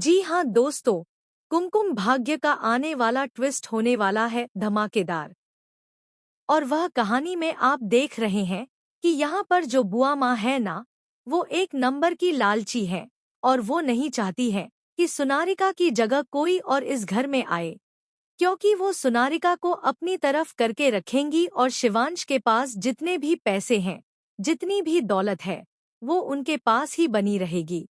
जी हाँ दोस्तों, कुमकुम भाग्य का आने वाला ट्विस्ट होने वाला है धमाकेदार। और वह कहानी में आप देख रहे हैं कि यहाँ पर जो बुआ माँ है ना, वो एक नंबर की लालची है और वो नहीं चाहती है कि सुनारिका की जगह कोई और इस घर में आए, क्योंकि वो सुनारिका को अपनी तरफ करके रखेंगी और शिवांश के पास जितने भी पैसे हैं, जितनी भी दौलत है, वो उनके पास ही बनी रहेगी।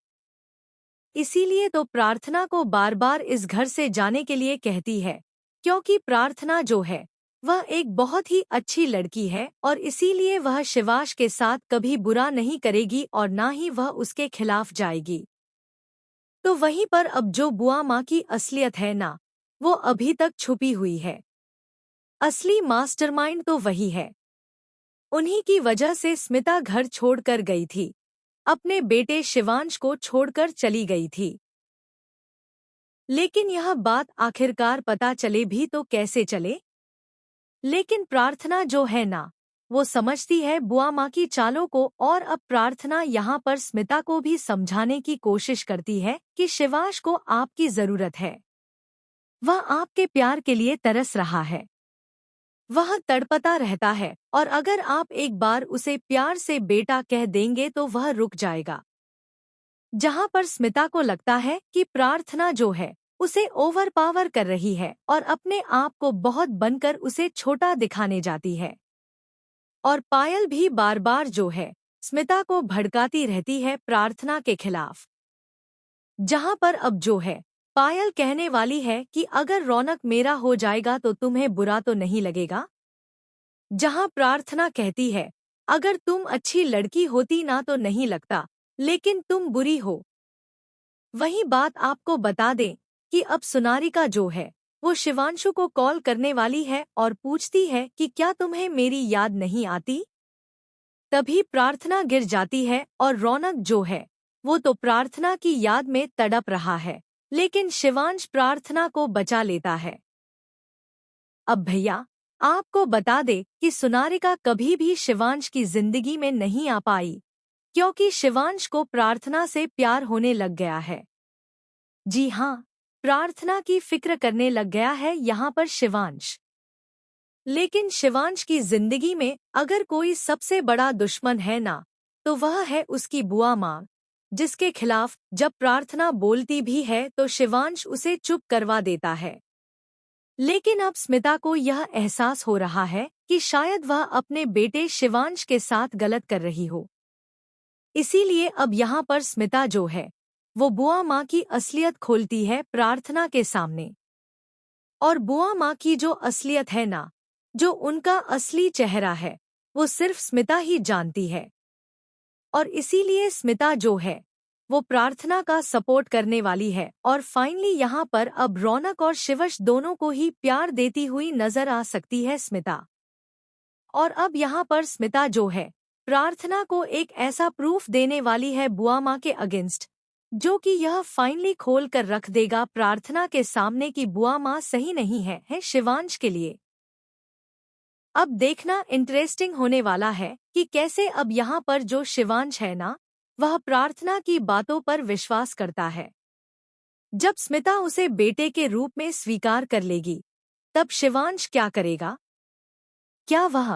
इसीलिए तो प्रार्थना को बार बार इस घर से जाने के लिए कहती है, क्योंकि प्रार्थना जो है वह एक बहुत ही अच्छी लड़की है और इसीलिए वह शिवांश के साथ कभी बुरा नहीं करेगी और ना ही वह उसके खिलाफ जाएगी। तो वहीं पर अब जो बुआ माँ की असलियत है ना, वो अभी तक छुपी हुई है। असली मास्टरमाइंड तो वही है। उन्हीं की वजह से स्मिता घर छोड़कर गई थी, अपने बेटे शिवांश को छोड़कर चली गई थी। लेकिन यह बात आखिरकार पता चले भी तो कैसे चले। लेकिन प्रार्थना जो है ना, वो समझती है बुआ माँ की चालों को और अब प्रार्थना यहाँ पर स्मिता को भी समझाने की कोशिश करती है कि शिवांश को आपकी जरूरत है। वह आपके प्यार के लिए तरस रहा है, वह तड़पता रहता है और अगर आप एक बार उसे प्यार से बेटा कह देंगे तो वह रुक जाएगा। जहाँ पर स्मिता को लगता है कि प्रार्थना जो है उसे ओवरपावर कर रही है और अपने आप को बहुत बनकर उसे छोटा दिखाने जाती है। और पायल भी बार बार जो है स्मिता को भड़काती रहती है प्रार्थना के खिलाफ। जहाँ पर अब जो है पायल कहने वाली है कि अगर रौनक मेरा हो जाएगा तो तुम्हें बुरा तो नहीं लगेगा। जहाँ प्रार्थना कहती है, अगर तुम अच्छी लड़की होती ना तो नहीं लगता, लेकिन तुम बुरी हो। वही बात आपको बता दें कि अब सुनारिका जो है वो शिवांशु को कॉल करने वाली है और पूछती है कि क्या तुम्हें मेरी याद नहीं आती। तभी प्रार्थना गिर जाती है और रौनक जो है वो तो प्रार्थना की याद में तड़प रहा है, लेकिन शिवांश प्रार्थना को बचा लेता है। अब भैया आपको बता दे कि सुनारिका कभी भी शिवांश की जिंदगी में नहीं आ पाई, क्योंकि शिवांश को प्रार्थना से प्यार होने लग गया है। जी हाँ, प्रार्थना की फिक्र करने लग गया है यहाँ पर शिवांश। लेकिन शिवांश की जिंदगी में अगर कोई सबसे बड़ा दुश्मन है ना, तो वह है उसकी बुआ माँ, जिसके खिलाफ जब प्रार्थना बोलती भी है तो शिवांश उसे चुप करवा देता है। लेकिन अब स्मिता को यह एहसास हो रहा है कि शायद वह अपने बेटे शिवांश के साथ गलत कर रही हो। इसीलिए अब यहाँ पर स्मिता जो है वो बुआ माँ की असलियत खोलती है प्रार्थना के सामने। और बुआ माँ की जो असलियत है ना, जो उनका असली चेहरा है, वो सिर्फ स्मिता ही जानती है। और इसीलिए स्मिता जो है वो प्रार्थना का सपोर्ट करने वाली है और फाइनली यहाँ पर अब रौनक और शिवश दोनों को ही प्यार देती हुई नजर आ सकती है स्मिता। और अब यहाँ पर स्मिता जो है प्रार्थना को एक ऐसा प्रूफ देने वाली है बुआ माँ के अगेंस्ट, जो कि यह फाइनली खोल कर रख देगा प्रार्थना के सामने कि बुआ माँ सही नहीं है शिवांश के लिए। अब देखना इंटरेस्टिंग होने वाला है कि कैसे अब यहाँ पर जो शिवांश है ना, वह प्रार्थना की बातों पर विश्वास करता है। जब स्मिता उसे बेटे के रूप में स्वीकार कर लेगी, तब शिवांश क्या करेगा? क्या वह